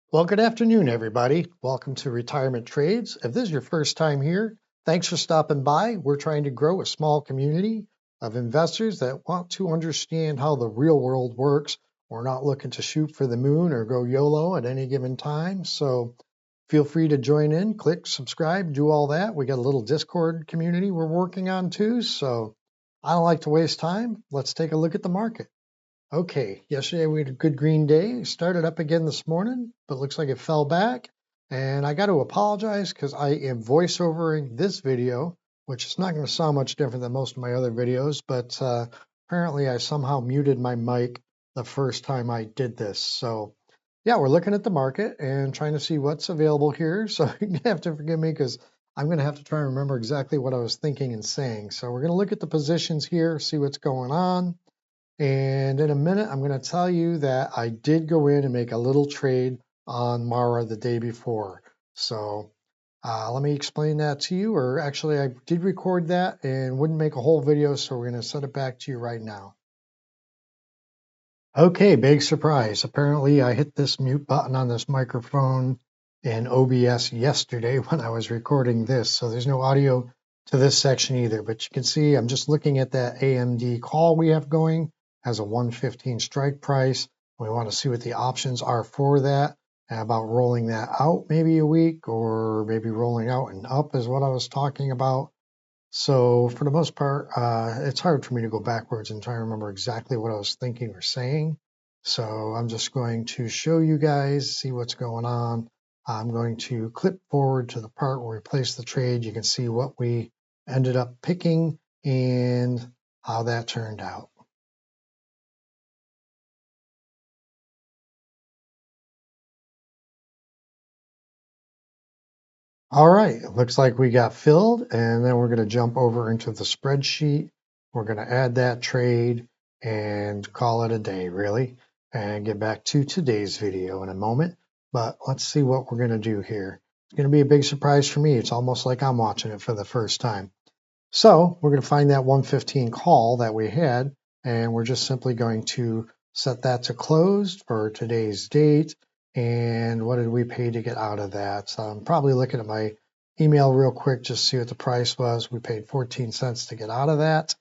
Well, good afternoon, everybody. Welcome to Retirement Trades. If this is your first time here, thanks for stopping by. We're trying to grow a small community of investors that want to understand how the real world works. We're not looking to shoot for the moon or go YOLO at any given time. So feel free to join in, click subscribe, do all that. We got a little Discord community we're working on too. So I don't like to waste time. Let's take a look at the market. Okay, yesterday we had a good green day. Started up again this morning, but looks like it fell back. And I got to apologize because I am voiceovering this video, which is not going to sound much different than most of my other videos, but apparently I somehow muted my mic the first time I did this. So yeah, we're looking at the market and trying to see what's available here. So you're going to have to forgive me because I'm going to have to try and remember exactly what I was thinking and saying. So we're going to look at the positions here, see what's going on. And in a minute, I'm going to tell you that I did go in and make a little trade on Mara the day before. So let me explain that to you. Or actually, I did record that and wouldn't make a whole video. So we're going to send it back to you right now. Okay, big surprise. Apparently, I hit this mute button on this microphone in OBS yesterday when I was recording this. So there's no audio to this section either. But you can see I'm just looking at that AMD call we have going as a 115 strike price. We want to see what the options are for that and about rolling that out maybe a week or maybe rolling out and up is what I was talking about. So for the most part, it's hard for me to go backwards and try to remember exactly what I was thinking or saying. So I'm just going to show you guys, see what's going on. I'm going to clip forward to the part where we placed the trade. You can see what we ended up picking and how that turned out. All right, it looks like we got filled, and then we're going to jump over into the spreadsheet. We're going to add that trade and call it a day, really, and get back to today's video in a moment. But let's see what we're going to do here. It's going to be a big surprise for me. It's almost like I'm watching it for the first time. So we're going to find that 115 call that we had, and we're just simply going to set that to closed for today's date. And what did we pay to get out of that? So I'm probably looking at my email real quick just to see what the price was. We paid 14 cents to get out of that.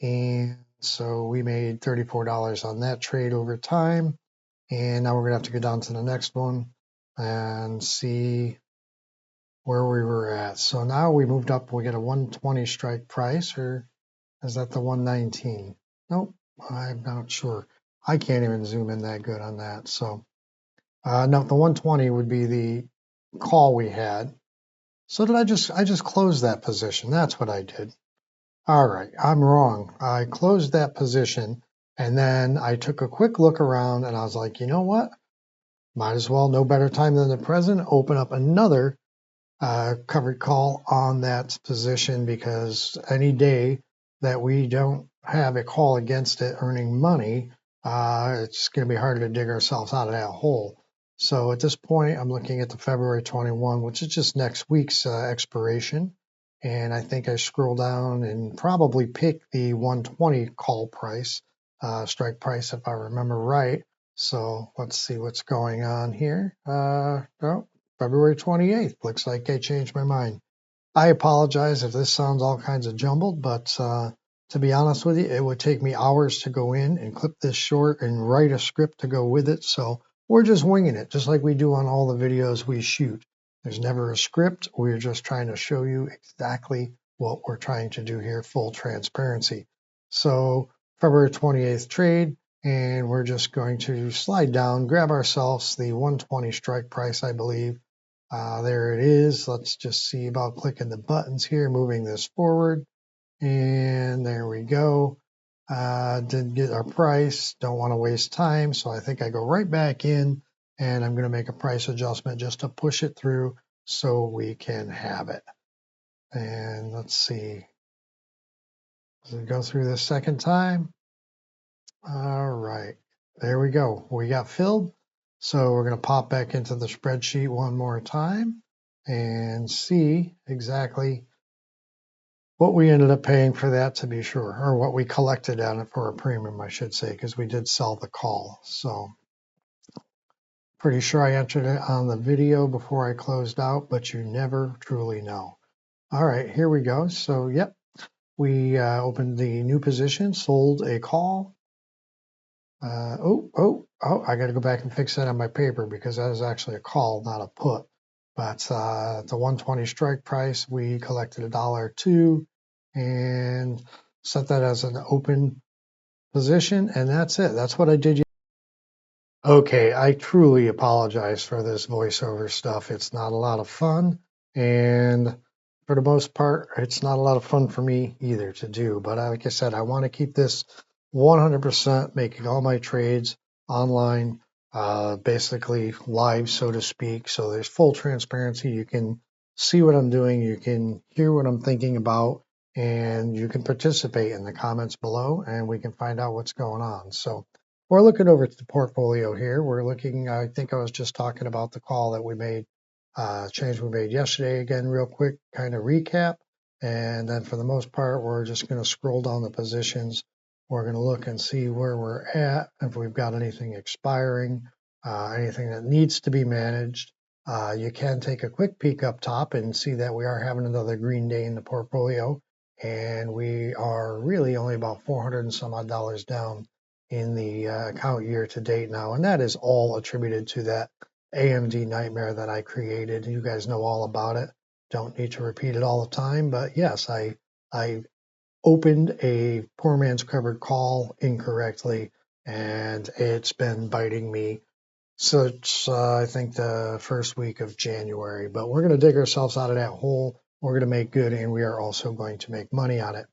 And so we made $34 on that trade over time. And now we're going to have to go down to the next one and see where we were at. So now we moved up, we get a 120 strike price, or is that the 119? Nope, I'm not sure. I can't even zoom in that good on that. So no, the 120 would be the call we had. So did I just closed that position? That's what I did. All right, I'm wrong. I closed that position and then I took a quick look around and I was like, you know what? Might as well, no better time than the present, open up another covered call on that position, because any day that we don't have a call against it earning money, it's going to be harder to dig ourselves out of that hole. So at this point, I'm looking at the February 21, which is just next week's expiration. And I think I scroll down and probably pick the 120 call price, strike price, if I remember right. So let's see what's going on here. Oh, February 28th. Looks like I changed my mind. I apologize if this sounds all kinds of jumbled, but to be honest with you, it would take me hours to go in and clip this short and write a script to go with it. So we're just winging it, just like we do on all the videos we shoot. There's never a script. We're just trying to show you exactly what we're trying to do here, full transparency. So February 28th trade, and we're just going to slide down, grab ourselves the 120 strike price, I believe. There it is. Let's just see about clicking the buttons here, moving this forward. And there we go. Didn't get our price. Don't want to waste time. So I think I go right back in and I'm going to make a price adjustment just to push it through so we can have it. And let's see. Does it go through this second time? All right. There we go. We got filled. So we're going to pop back into the spreadsheet one more time and see exactly what we ended up paying for that, to be sure, or what we collected on it for a premium, I should say, because we did sell the call. So Pretty sure I entered it on the video before I closed out, but you never truly know. All right, here we go. So, yep, we opened the new position, sold a call. I got to go back and fix that on my paper because that is actually a call, not a put. But the 120 strike price, we collected $1.02 and set that as an open position, and that's it. That's what I did. Okay, I truly apologize for this voiceover stuff. It's not a lot of fun, and for the most part, it's not a lot of fun for me either to do. But like I said, I want to keep this 100%, making all my trades online, basically live, so to speak. So there's full transparency. You can see what I'm doing, you can hear what I'm thinking about, and you can participate in the comments below, and we can find out what's going on. So we're looking over at the portfolio here. We're looking, I think I was just talking about the call that we made, change we made yesterday. Again, real quick, kind of recap. And then for the most part, we're just going to scroll down the positions. We're going to look and see where we're at, if we've got anything expiring, anything that needs to be managed. You can take a quick peek up top and see that we are having another green day in the portfolio. And we are really only about 400 and some odd dollars down in the account year to date now, and that is all attributed to that AMD nightmare that I created. You guys know all about it. Don't need to repeat it all the time, but yes, I opened a poor man's covered call incorrectly, and it's been biting me since I think the first week of January. But we're going to dig ourselves out of that hole. We're going to make good, and we are also going to make money on it.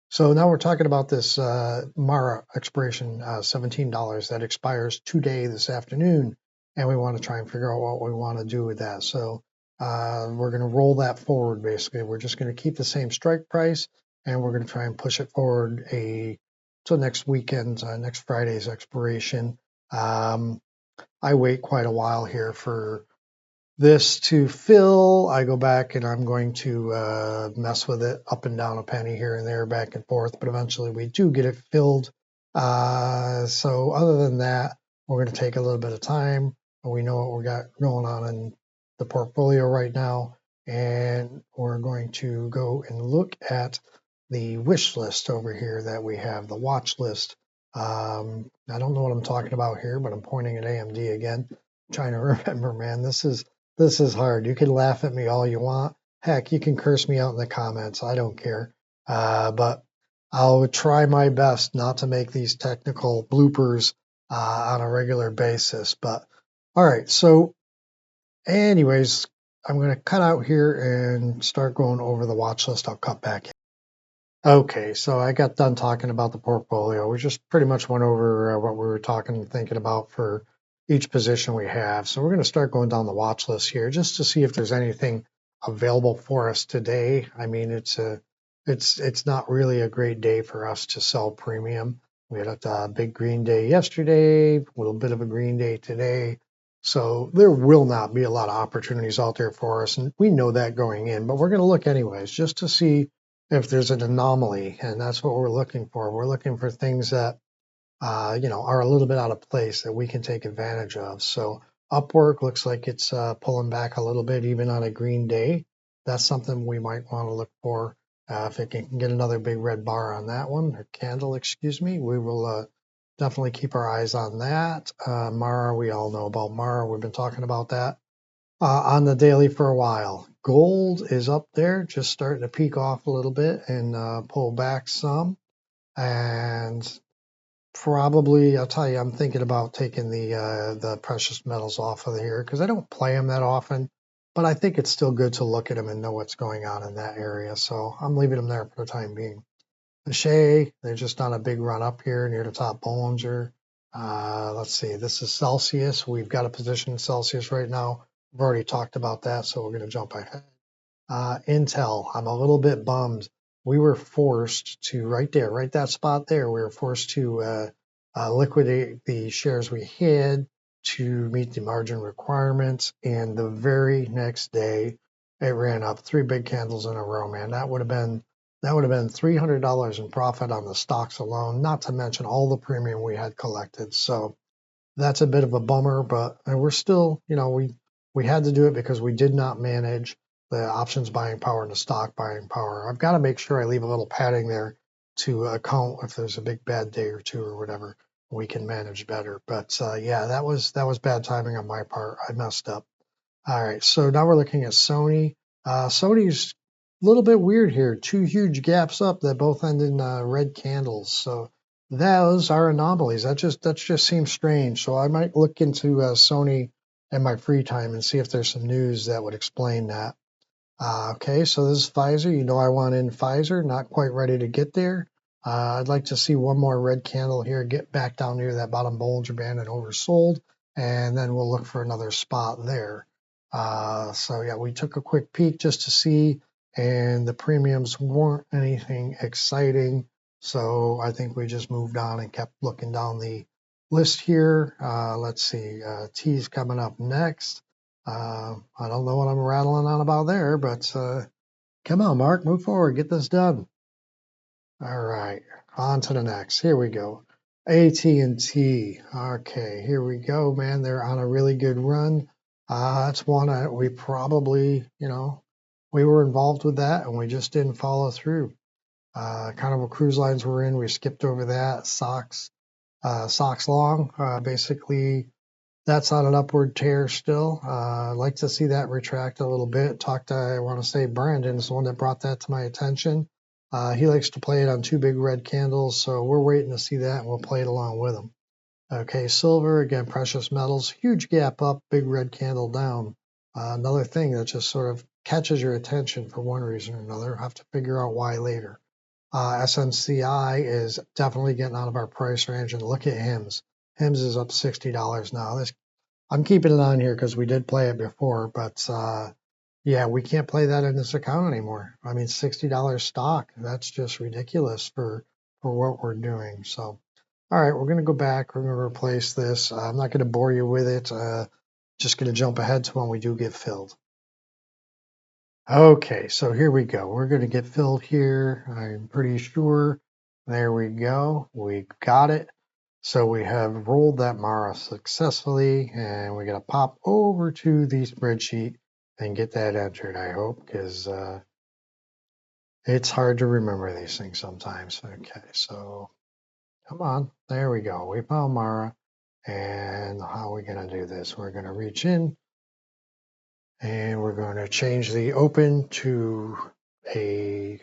So now we're talking about this Mara expiration, $17 that expires today, this afternoon, and we want to try and figure out what we want to do with that. So we're going to roll that forward, basically. We're just going to keep the same strike price, and we're going to try and push it forward till next weekend, next Friday's expiration. I wait quite a while here for this to fill. I go back and I'm going to mess with it up and down a penny here and there, back and forth, but eventually we do get it filled. So other than that, we're going to take a little bit of time. We know what we got going on in the portfolio right now, and we're going to go and look at the wish list over here that we have, the watch list. I don't know what I'm talking about here, but I'm pointing at AMD again. I'm trying to remember, man, this is hard. You can laugh at me all you want. Heck, you can curse me out in the comments. I don't care. But I'll try my best not to make these technical bloopers on a regular basis. But all right. So anyways, I'm going to cut out here and start going over the watch list. I'll cut back in. Okay, so I got done talking about the portfolio. We just pretty much went over what we were talking and thinking about for each position we have. So we're going to start going down the watch list here just to see if there's anything available for us today. I mean, it's not really a great day for us to sell premium. We had a big green day yesterday, a little bit of a green day today. So there will not be a lot of opportunities out there for us, and we know that going in, but we're going to look anyways just to see if there's an anomaly, and that's what we're looking for. We're looking for things that are a little bit out of place that we can take advantage of. So Upwork looks like it's pulling back a little bit even on a green day. That's something we might want to look for. If it can get another big red bar on that one, or candle, excuse me, we will definitely keep our eyes on that. Mara, we all know about Mara. We've been talking about that on the daily for a while. Gold is up there, just starting to peak off a little bit and pull back some. And probably, I'll tell you, I'm thinking about taking the precious metals off of here because I don't play them that often. But I think it's still good to look at them and know what's going on in that area. So I'm leaving them there for the time being. The Shea, they're just on a big run up here near the top Bollinger. Let's see, this is Celsius. We've got a position in Celsius right now. We've already talked about that, so we're going to jump ahead. Intel, I'm a little bit bummed. We were forced to, right that spot there, we were forced to liquidate the shares we had to meet the margin requirements. And the very next day, it ran up 3 big candles in a row, man. That would have been $300 in profit on the stocks alone, not to mention all the premium we had collected. So that's a bit of a bummer, but we're still, we had to do it because we did not manage the options buying power and the stock buying power. I've got to make sure I leave a little padding there to account if there's a big bad day or two or whatever, we can manage better. But yeah, that was bad timing on my part. I messed up. All right, so now we're looking at Sony. Sony's a little bit weird here. Two huge gaps up that both end in red candles. So those are anomalies. That just seems strange. So I might look into Sony in my free time and see if there's some news that would explain that. Okay, so this is Pfizer. You know I want in Pfizer. Not quite ready to get there. I'd like to see one more red candle here, get back down near that bottom Bollinger Band and oversold, and then we'll look for another spot there. So yeah, we took a quick peek just to see, and the premiums weren't anything exciting. So I think we just moved on and kept looking down the list here. Let's see, T's coming up next. I don't know what I'm rattling on about there, but come on, Mark, move forward, get this done. All right, on to the next. Here we go. AT&T. Okay, here we go, man. They're on a really good run. That's one we probably, we were involved with that and we just didn't follow through. Carnival Cruise Lines were in. We skipped over that. Sox long. Basically, that's on an upward tear still. I'd like to see that retract a little bit. I want to say Brandon is the one that brought that to my attention. He likes to play it on two big red candles, so we're waiting to see that, and we'll play it along with him. Okay, silver, again, precious metals, huge gap up, big red candle down. Another thing that just sort of catches your attention for one reason or another. I'll have to figure out why later. SMCI is definitely getting out of our price range, and look at HIMS. HIMS is up $60 now. I'm keeping it on here because we did play it before, but yeah, we can't play that in this account anymore. I mean, $60 stock, that's just ridiculous for what we're doing. So, all right, we're going to go back. We're going to replace this. I'm not going to bore you with it. Just going to jump ahead to when we do get filled. Okay, so here we go. We're going to get filled here. I'm pretty sure. There we go. We got it. So we have rolled that Mara successfully, and we're going to pop over to the spreadsheet and get that entered, I hope, because it's hard to remember these things sometimes. Okay, so come on. There we go. We found Mara. And how are we going to do this? We're going to reach in, and we're going to change the open to a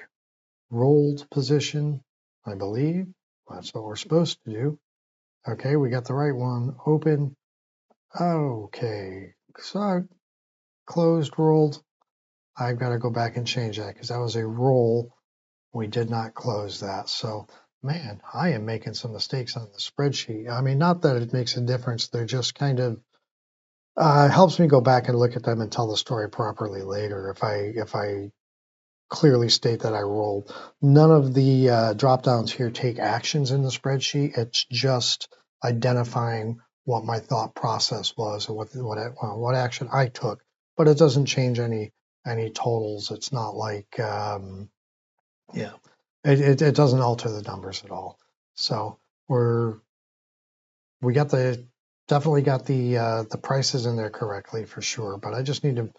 rolled position, I believe. That's what we're supposed to do. Okay, we got the right one. Open. Okay, so closed rolled. I've got to go back and change that because that was a roll. We did not close that. So, man, I am making some mistakes on the spreadsheet. I mean, not that it makes a difference. They're just kind of helps me go back and look at them and tell the story properly later if I clearly state that I rolled. None of the drop downs here take actions in the spreadsheet. It's just identifying what my thought process was and what action I took. But it doesn't change any totals. It's not like yeah, it doesn't alter the numbers at all. So we definitely got the prices in there correctly for sure. But I just need to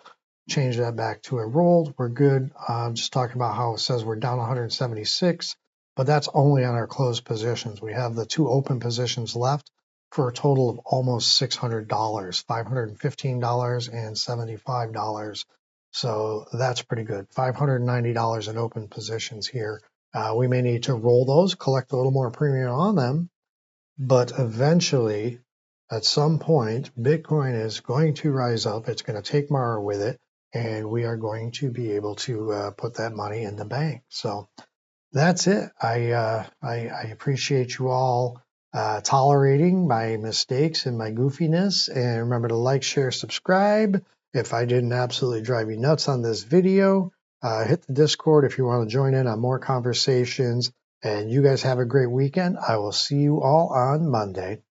change that back to a rolled. We're good. Just talking about how it says we're down 176, but that's only on our closed positions. We have the two open positions left for a total of almost $600, $515 and $75. So that's pretty good. $590 in open positions here. We may need to roll those, collect a little more premium on them, but eventually, at some point, Bitcoin is going to rise up. It's going to take Mara with it, and we are going to be able to put that money in the bank. So that's it. I appreciate you all tolerating my mistakes and my goofiness. And remember to like, share, subscribe. If I didn't absolutely drive you nuts on this video, hit the Discord if you want to join in on more conversations. And you guys have a great weekend. I will see you all on Monday.